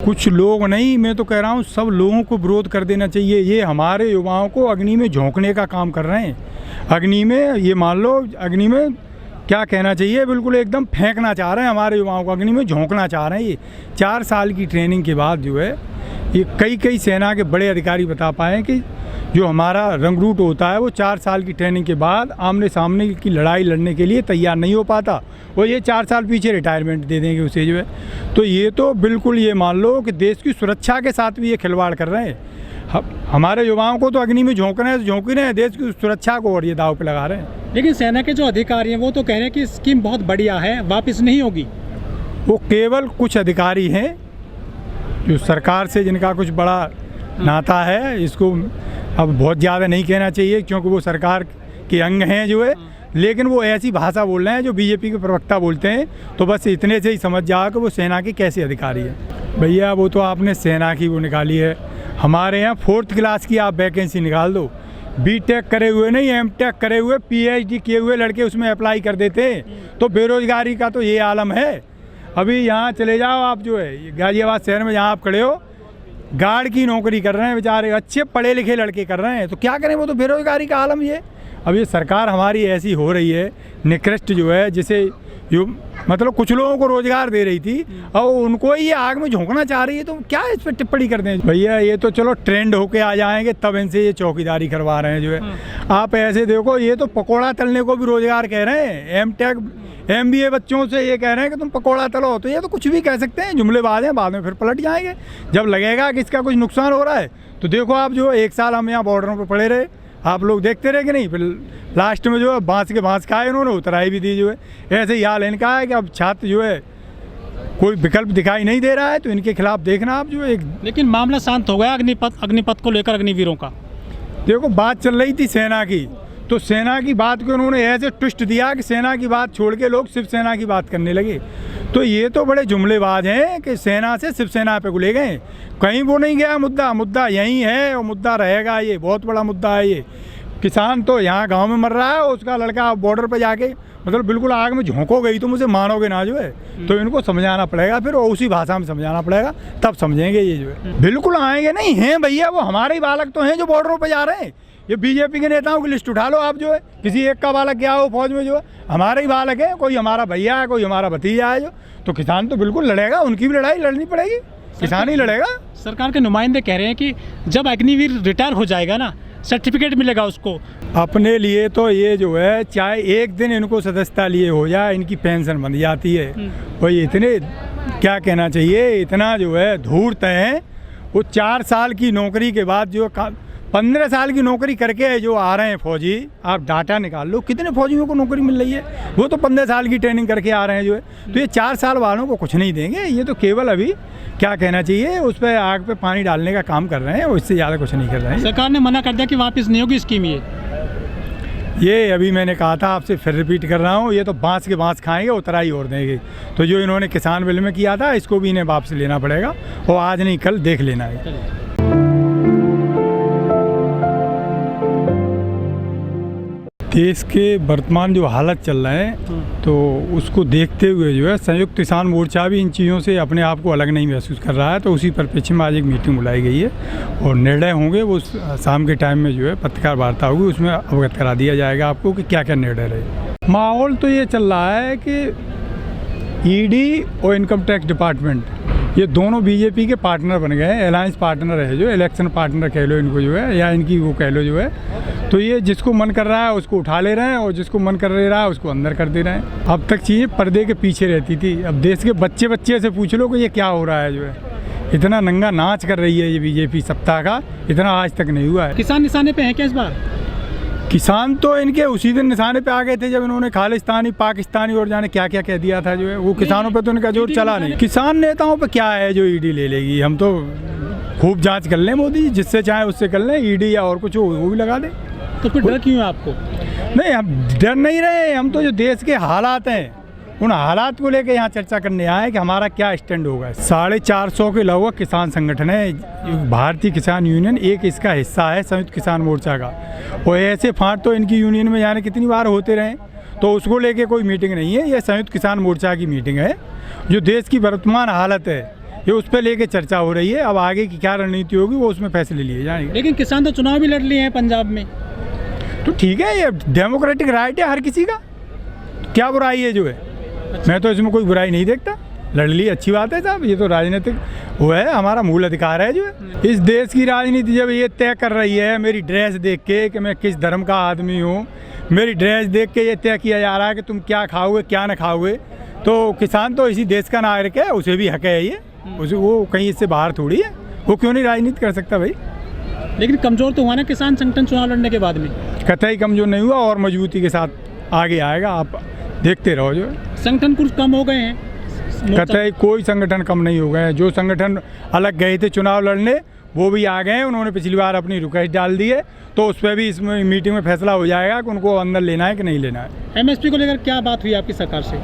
कुछ लोग नहीं, मैं तो कह रहा हूँ सब लोगों को विरोध कर देना चाहिए। ये हमारे युवाओं को अग्नि में झोंकने का काम कर रहे हैं। अग्नि में, ये मान लो अग्नि में क्या कहना चाहिए, बिल्कुल एकदम फेंकना चाह रहे हैं हमारे युवाओं को, अग्नि में झोंकना चाह रहे हैं। ये 4 साल की ट्रेनिंग के बाद जो है, ये कई सेना के बड़े अधिकारी बता पाए कि जो हमारा रंगरूट होता है वो 4 साल की ट्रेनिंग के बाद आमने सामने की लड़ाई लड़ने के लिए तैयार नहीं हो पाता। वो ये 4 साल पीछे रिटायरमेंट दे देंगे उसे जो है। तो ये तो बिल्कुल ये मान लो कि देश की सुरक्षा के साथ भी ये खिलवाड़ कर रहे हैं। हमारे युवाओं को तो अग्नि में झोंक रहे हैं, झोंक रहे हैं, देश की सुरक्षा को और ये दाव पे लगा रहे हैं। लेकिन सेना के जो अधिकारी हैं वो तो कह रहे हैं कि स्कीम बहुत बढ़िया है, वापस नहीं होगी। वो केवल कुछ अधिकारी हैं जो सरकार से जिनका कुछ बड़ा नाता है, इसको अब बहुत ज़्यादा नहीं कहना चाहिए क्योंकि वो सरकार के अंग हैं जो है, लेकिन वो ऐसी भाषा बोल रहे हैं जो बीजेपी के प्रवक्ता बोलते हैं। तो बस इतने से ही समझ जाओ कि वो सेना के कैसे अधिकारी है। भैया वो तो आपने सेना की वो निकाली है, हमारे यहाँ 4th क्लास की आप वैकेंसी निकाल दो, बीटेक करे हुए नहीं, एमटेक करे हुए, पीएचडी किए हुए लड़के उसमें अप्लाई कर देते हैं। तो बेरोजगारी का तो ये आलम है। अभी यहाँ चले जाओ आप जो है गाजियाबाद शहर में, जहाँ आप खड़े हो, गार्ड की नौकरी कर रहे हैं बेचारे, अच्छे पढ़े लिखे लड़के कर रहे हैं। तो क्या करें, वो तो बेरोजगारी का आलम ये। अब ये सरकार हमारी ऐसी हो रही है निकृष्ट जो है, जिसे जो मतलब कुछ लोगों को रोजगार दे रही थी और उनको ही ये आग में झोंकना चाह रही है। तो क्या इस पर टिप्पणी करते हैं भैया, ये तो चलो ट्रेंड होके आ जाएंगे तब इनसे ये चौकीदारी करवा रहे हैं जो है। आप ऐसे देखो, ये तो पकौड़ा तलने को भी रोजगार कह रहे हैं। एमटेक MBA बच्चों से ये कह रहे हैं कि तुम पकौड़ा तलो, तो ये तो कुछ भी कह सकते हैं, जुमलेबाज हैं, बाद में फिर पलट जाएंगे जब लगेगा कि इसका कुछ नुकसान हो रहा है। तो देखो आप जो 1 साल हम यहाँ बॉर्डरों पर पड़े रहे, आप लोग देखते रहे कि नहीं, फिर लास्ट में जो है बांस के बांस खाए इन्होंने, उतराई भी दी जो है। ऐसे ही हाल इनका है कि अब छात्र जो है कोई विकल्प दिखाई नहीं दे रहा है, तो इनके खिलाफ देखना आप जो एक। लेकिन मामला शांत हो गया अग्निपथ को लेकर, अग्निवीरों का। देखो बात चल रही थी सेना की, तो सेना की बात को उन्होंने ऐसे ट्विस्ट दिया कि सेना की बात छोड़ के लोग शिवसेना की बात करने लगे। तो ये तो बड़े जुमलेबाज हैं कि सेना से शिवसेना पे ले गए, कहीं वो नहीं गया मुद्दा यही है और मुद्दा रहेगा। ये बहुत बड़ा मुद्दा है। ये किसान तो यहाँ गांव में मर रहा है, उसका लड़का बॉर्डर पे जाके मतलब बिल्कुल आग में झोंको गई, तो मुझे मानोगे ना जो है। तो इनको समझाना पड़ेगा फिर, और उसी भाषा में समझाना पड़ेगा, तब समझेंगे ये जो है। बिल्कुल आएंगे नहीं हैं भैया, वो हमारे ही बालक तो हैं जो बॉर्डरों पे जा रहे हैं। ये बीजेपी के नेताओं की लिस्ट उठा लो आप जो है, किसी एक का बालक गया हो फौज में जो है, हमारे ही बालक है, कोई हमारा भैया है, कोई हमारा भतीजा है जो। तो किसान तो बिल्कुल लड़ेगा, उनकी भी लड़ाई लड़नी पड़ेगी, किसान ही लड़ेगा। सरकार के नुमाइंदे कह रहे हैं कि जब अग्निवीर रिटायर हो जाएगा ना, सर्टिफिकेट मिलेगा उसको। अपने लिए तो ये जो है, चाहे एक दिन इनको सदस्यता लिए हो जाए, इनकी पेंशन बन जाती है। और ये इतने क्या कहना चाहिए, इतना जो है धूर्त है। वो 4 साल की नौकरी के बाद जो 15 साल की नौकरी करके जो आ रहे हैं फौजी, आप डाटा निकाल लो कितने फौजियों को नौकरी मिल रही है। वो तो 15 साल की ट्रेनिंग करके आ रहे हैं जो है। तो ये 4 साल वालों को कुछ नहीं देंगे, ये तो केवल अभी क्या कहना चाहिए, उस पर आग पे पानी डालने का काम कर रहे हैं, इससे ज़्यादा कुछ नहीं कर रहे हैं। सरकार ने मना कर दिया कि वापस नहीं होगी स्कीम। ये अभी मैंने कहा था आपसे, फिर रिपीट कर रहा हूँ, ये तो बांस के बांस खाएंगे, उतराई और देंगे। तो जो इन्होंने किसान बिल में किया था, इसको भी इन्हें वापस लेना पड़ेगा, और आज नहीं कल देख लेना है। देश के वर्तमान जो हालत चल रहे हैं, तो उसको देखते हुए जो है संयुक्त किसान मोर्चा भी इन चीज़ों से अपने आप को अलग नहीं महसूस कर रहा है। तो उसी परिप्रेक्ष्य में आज एक मीटिंग बुलाई गई है और निर्णय होंगे, वो शाम के टाइम में जो है पत्रकार वार्ता होगी, उसमें अवगत करा दिया जाएगा आपको कि क्या क्या निर्णय रहे। माहौल तो ये चल रहा है कि ईडी और इनकम टैक्स डिपार्टमेंट, ये दोनों बीजेपी के पार्टनर बन गए हैं, अलायंस पार्टनर है जो, इलेक्शन पार्टनर कह लो इनको जो है, या इनकी वो कह लो जो है। तो ये जिसको मन कर रहा है उसको उठा ले रहे हैं, और जिसको मन कर रहा है उसको अंदर कर दे रहे हैं। अब तक चीज़ें पर्दे के पीछे रहती थी, अब देश के बच्चे से पूछ लो कि ये क्या हो रहा है जो है। इतना नंगा नाच कर रही है ये बीजेपी सप्ताह का, इतना आज तक नहीं हुआ है। किसान निशाने पे है क्या इस बार? किसान तो इनके उसी दिन निशाने पे आ गए थे जब इन्होंने खालिस्तानी पाकिस्तानी और जाने क्या क्या कह दिया था जो है। वो किसानों पे तो इनका जोर चला नहीं। किसान नेताओं पे क्या है जो ईडी ले लेगी, हम तो खूब जांच कर लें मोदी, जिससे चाहे उससे कर लें, ईडी या और कुछ हो वो भी लगा दे। तो फिर डर क्यों है आपको? नहीं, हम डर नहीं रहे, हम तो जो देश के हालात हैं उन हालात को लेकर यहाँ चर्चा करने आए कि हमारा क्या स्टैंड होगा। 450 के लगभग किसान संगठन है, भारतीय किसान यूनियन एक इसका हिस्सा है संयुक्त किसान मोर्चा का, और ऐसे फांट तो इनकी यूनियन में जाने कितनी बार होते रहे, तो उसको लेके कोई मीटिंग नहीं है, ये संयुक्त किसान मोर्चा की मीटिंग है। जो देश की वर्तमान हालत है, ये उस पर लेके चर्चा हो रही है। अब आगे की क्या रणनीति होगी वो उसमें फैसले लिए जाएंगे। लेकिन किसान तो चुनाव भी लड़ लिए हैं पंजाब में। तो ठीक है, ये डेमोक्रेटिक राइट है हर किसी का, क्या बुराई है जो है। मैं तो इसमें कोई बुराई नहीं देखता, लड़ ली अच्छी बात है साहब, ये तो राजनीतिक वो है, हमारा मूल अधिकार है जो है। इस देश की राजनीति जब ये तय कर रही है मेरी ड्रेस देख के कि मैं किस धर्म का आदमी हूँ, मेरी ड्रेस देख के ये तय किया जा रहा है कि तुम क्या खाओगे क्या ना खाओगे, तो किसान तो इसी देश का नागरिक है, उसे भी हक है ये, उसे वो कहीं इससे बाहर थोड़ी है, वो क्यों नहीं राजनीति कर सकता भाई। लेकिन कमज़ोर तो हुआ ना किसान संगठन चुनाव लड़ने के बाद में। कतई कमजोर नहीं हुआ और मजबूती के साथ आगे आएगा, आप देखते रहो जो है। संगठन कुछ कम हो गए हैं। कतई कोई संगठन कम नहीं हो गए, जो संगठन अलग गए थे चुनाव लड़ने वो भी आ गए हैं। उन्होंने पिछली बार अपनी रिक्वेस्ट डाल दी है, तो उस पर भी इसमें मीटिंग में फैसला हो जाएगा कि उनको अंदर लेना है कि नहीं लेना है। एमएसपी को लेकर क्या बात हुई आपकी सरकार से?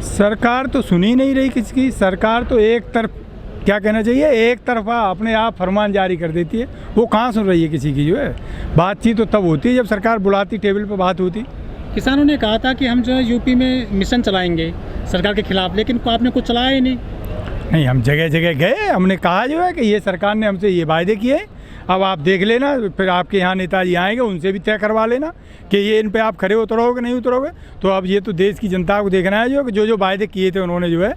सरकार तो सुन ही नहीं रही किसकी, सरकार तो एक तरफ क्या कहना चाहिए, एक तरफा अपने आप फरमान जारी कर देती है, वो कहाँ सुन रही है किसी की जो है। बातचीत तो तब होती है जब सरकार बुलाती, टेबल पर बात होती। किसानों ने कहा था कि हम जो है यूपी में मिशन चलाएंगे सरकार के खिलाफ, लेकिन आपने कुछ चलाया ही नहीं। नहीं, हम जगह जगह गए, हमने कहा जो है कि ये सरकार ने हमसे ये वायदे किए, अब आप देख लेना, फिर आपके यहाँ नेताजी आएंगे उनसे भी तय करवा लेना कि ये इन पे आप खड़े उतरोगे नहीं उतरोगे। तो अब ये तो देश की जनता को देखना है जो कि जो बायदे किए थे उन्होंने जो है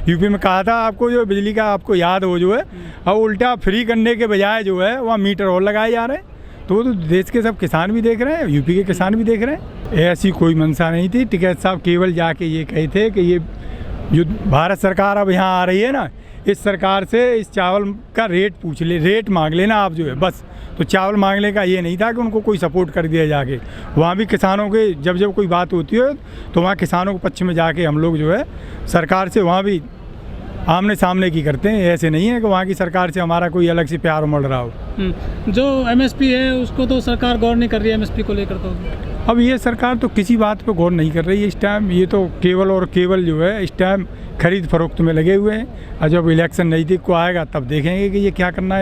यूपी में कहा था आपको, जो बिजली का आपको याद हो जो है, अब उल्टा फ्री करने के बजाय जो है वहाँ मीटर और लगाए जा रहे हैं। तो वो तो देश के सब किसान भी देख रहे हैं, यूपी के किसान भी देख रहे हैं। ऐसी कोई मंशा नहीं थी। टिकैत साहब केवल जाके ये कहे थे कि ये जो भारत सरकार अब यहाँ आ रही है ना, इस सरकार से इस चावल का रेट पूछ ले, रेट मांग लेना आप जो है बस। तो चावल मांगने का ये नहीं था कि उनको कोई सपोर्ट कर दिया जाके। वहाँ भी किसानों के जब जब कोई बात होती है तो वहाँ किसानों के पक्ष में जाके हम लोग जो है सरकार से वहाँ भी आमने सामने की करते हैं। ऐसे नहीं है कि वहाँ की सरकार से हमारा कोई अलग से प्यार उमड़ रहा हो। जो एमएसपी है उसको तो सरकार गौर नहीं कर रही है, एमएसपी को लेकर तो अब ये सरकार तो किसी बात पे गौर नहीं कर रही है इस टाइम। ये तो केवल और केवल जो है इस टाइम खरीद फरोख्त में लगे हुए हैं, और जब इलेक्शन नज़दीक को आएगा तब देखेंगे कि ये क्या करना है।